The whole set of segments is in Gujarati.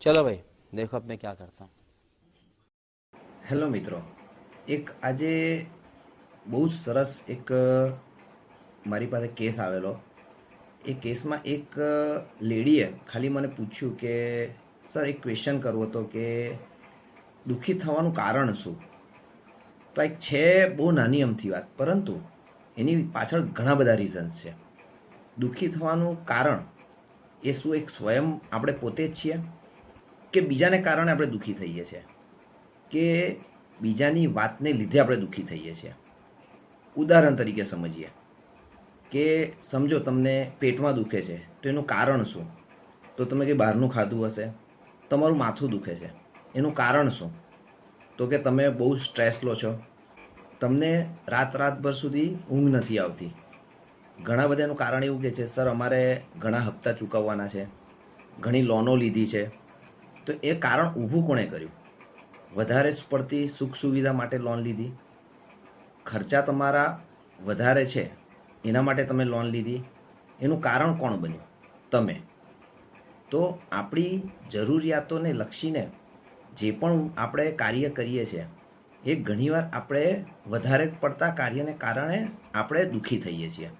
चलो भाई, देखो अब मैं क्या करता हूँ। હેલો મિત્રો, એક આજે બહુ જ સરસ એક મારી પાસે કેસ આવેલો. એ કેસમાં એક લેડીએ ખાલી મને પૂછ્યું કે સર એક ક્વેશ્ચન કરવો હતો કે દુઃખી થવાનું કારણ શું. તો એક છે બહુ નાની અમથી વાત, પરંતુ એની પાછળ ઘણા બધા રીઝન્સ છે. દુઃખી થવાનું કારણ એ શું એક સ્વયં આપણે પોતે જ છીએ કે બીજાને કારણે આપણે દુઃખી થઈએ છીએ, કે બીજાની વાતને લીધે આપણે દુઃખી થઈએ છીએ. ઉદાહરણ તરીકે સમજીએ કે સમજો તમને પેટમાં દુખે છે તો એનું કારણ શું. તો તમે કંઈ બહારનું ખાધું હશે. તમારું માથું દુખે છે, એનું કારણ શું. તો કે તમે બહુ સ્ટ્રેસ લો છો, તમને રાતભર સુધી ઊંઘ નથી આવતી. ઘણા બધા એનું કારણ એવું કે છે સર અમારે ઘણા હપ્તા ચૂકવવાના છે, ઘણી લોનો લીધી છે. તો એ કારણ ઊભું કોણે કર્યું. વધારે પડતી સુખ સુવિધા માટે લોન લીધી, ખર્ચા તમારા વધારે છે એના માટે તમે લોન લીધી, એનું કારણ કોણ બન્યું? તમે. તો આપણી જરૂરિયાતોને લક્ષીને જે પણ આપણે કાર્ય કરીએ છીએ એ ઘણીવાર આપણે વધારે પડતા કાર્યને કારણે આપણે દુઃખી થઈએ છીએ.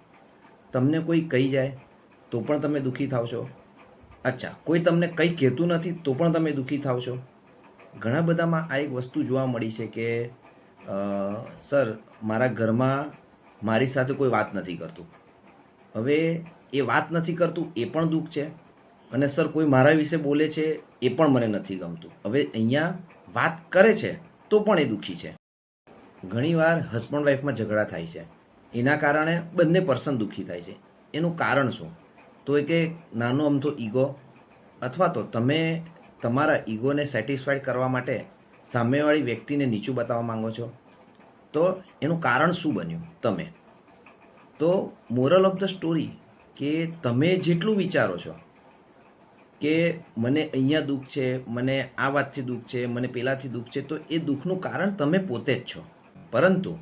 તમને કોઈ કહી જાય તો પણ તમે દુઃખી થાવ છો. અચ્છા, કોઈ તમને કંઈ કહેતું નથી તો પણ તમે દુઃખી થાવ છો. ઘણા બધામાં આ એક વસ્તુ જોવા મળી છે કે સર મારા ઘરમાં મારી સાથે કોઈ વાત નથી કરતું. હવે એ વાત નથી કરતું એ પણ દુઃખ છે, અને સર કોઈ મારા વિશે બોલે છે એ પણ મને નથી ગમતું. હવે અહીંયા વાત કરે છે તો પણ એ દુઃખી છે. ઘણીવાર હસબન્ડ વાઈફમાં ઝઘડા થાય છે, એના કારણે બંને પર્સન દુઃખી થાય છે. એનું કારણ શું? તો એ કે નાનો અમથો ઈગો, અથવા તો તમે તમારા ઈગોને સેટિસ્ફાઈડ કરવા માટે સામેવાળી વ્યક્તિને નીચું બતાવવા માંગો છો. તો એનું કારણ શું બન્યું? તમે. તો મોરલ ઓફ ધ સ્ટોરી કે તમે જેટલું વિચારો છો કે મને અહીંયા દુઃખ છે, મને આ વાતથી દુઃખ છે, મને પેલાથી દુઃખ છે, તો એ દુઃખનું કારણ તમે પોતે જ છો. પરંતુ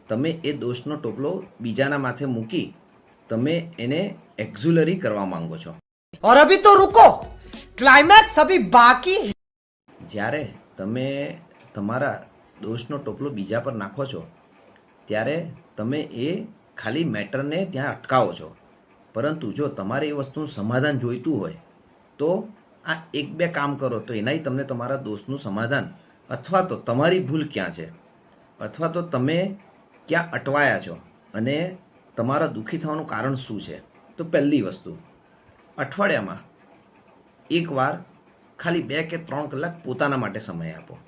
તમે એ દોષનો ટોપલો બીજાના માથે મૂકી તમે એને એક્ઝ્યુલરી કરવા માંગો છો. और अभी तो रुको, क्लाइमैक्स अभी बाकी है. જ્યારે તમે તમારા દોષનો ટોપલો બીજા પર નાખો છો ત્યારે તમે એ ખાલી મેટરને ત્યાં અટકાવો છો. પરંતુ જો તમારે એ વસ્તુનું સમાધાન જોઈતું હોય તો આ એક બે કામ કરો તો એનાથી તમને તમારા દોષનું સમાધાન, અથવા તો તમારી ભૂલ ક્યાં છે, અથવા તો તમે ક્યાં અટવાયા છો અને તમારા દુઃખી થવાનું કારણ શું છે. તો પહેલી વસ્તુ, અઠવાડિયામાં એકવાર ખાલી 2 કે 3 કલાક પોતાના માટે સમય આપો.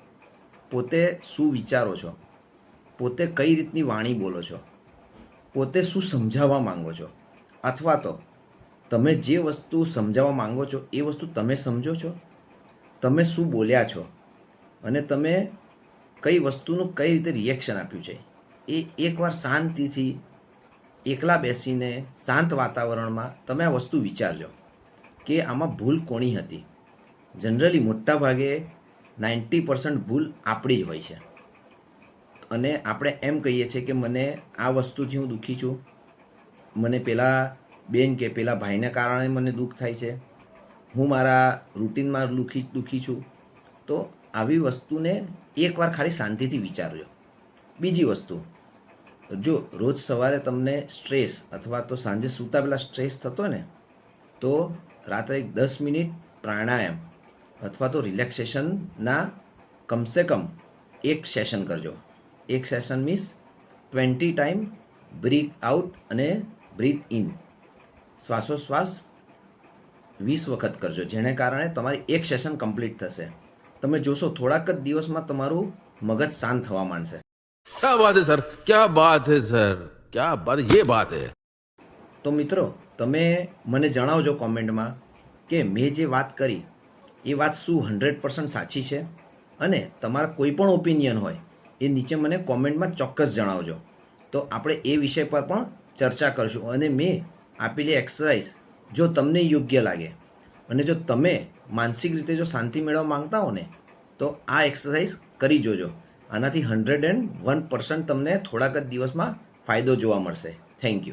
પોતે શું વિચારો છો, પોતે કઈ રીતની વાણી બોલો છો, પોતે શું સમજાવવા માંગો છો, અથવા તો તમે જે વસ્તુ સમજાવવા માંગો છો એ વસ્તુ તમે સમજો છો, તમે શું બોલ્યા છો, અને તમે કઈ વસ્તુનું કઈ રીતે રિએક્શન આપ્યું છે. એ એકવાર શાંતિથી એકલા બેસીને શાંત વાતાવરણમાં તમે આ વસ્તુ વિચારજો કે આમાં ભૂલ કોની હતી. જનરલી મોટા ભાગે 90% ભૂલ આપણી જ હોય છે, અને આપણે એમ કહીએ છીએ કે મને આ વસ્તુથી હું દુઃખી છું, મને પેલા બેન કે પેલા ભાઈને કારણે મને દુઃખ થાય છે, હું મારા રૂટિનમાં દુઃખી છું. તો આવી વસ્તુને એકવાર ખાલી શાંતિથી વિચારજો. બીજી વસ્તુ, જો રોજ સવારે તમને સ્ટ્રેસ અથવા તો સાંજે સૂતા પહેલાં સ્ટ્રેસ થતો ને, તો રાત્રે 10 મિનિટ પ્રાણાયામ અથવા તો રિલેક્સેશનના કમસે કમ એક સેશન કરજો. એક session means 20 time breathe out અને બ્રીથ ઇન, શ્વાસોશ્વાસ 20 વખત કરજો, જેને કારણે તમારી એક સેશન કમ્પ્લીટ થશે. તમે જોશો થોડાક જ દિવસમાં તમારું મગજ શાંત થવા માંડશે. क्या बात है सर, क्या बात है सर, क्या बात, ये बात है. તો મિત્રો, તમે મને જણાવજો કોમેન્ટમાં કે મેં જે વાત કરી એ વાત શું 100% સાચી છે, અને તમારા કોઈ પણ ઓપિનિયન હોય એ નીચે મને કોમેન્ટમાં ચોક્કસ જણાવજો. તો આપણે એ વિષય પર પણ ચર્ચા કરશું. અને મેં આપેલી એક્સરસાઇઝ જો તમને યોગ્ય લાગે અને જો તમે માનસિક રીતે જો શાંતિ મેળવવા માંગતા હો ને, તો આ એક્સરસાઇઝ કરી જોજો. આનાથી 101% તમને થોડાક જ દિવસમાં ફાયદો જોવા મળશે. Thank you.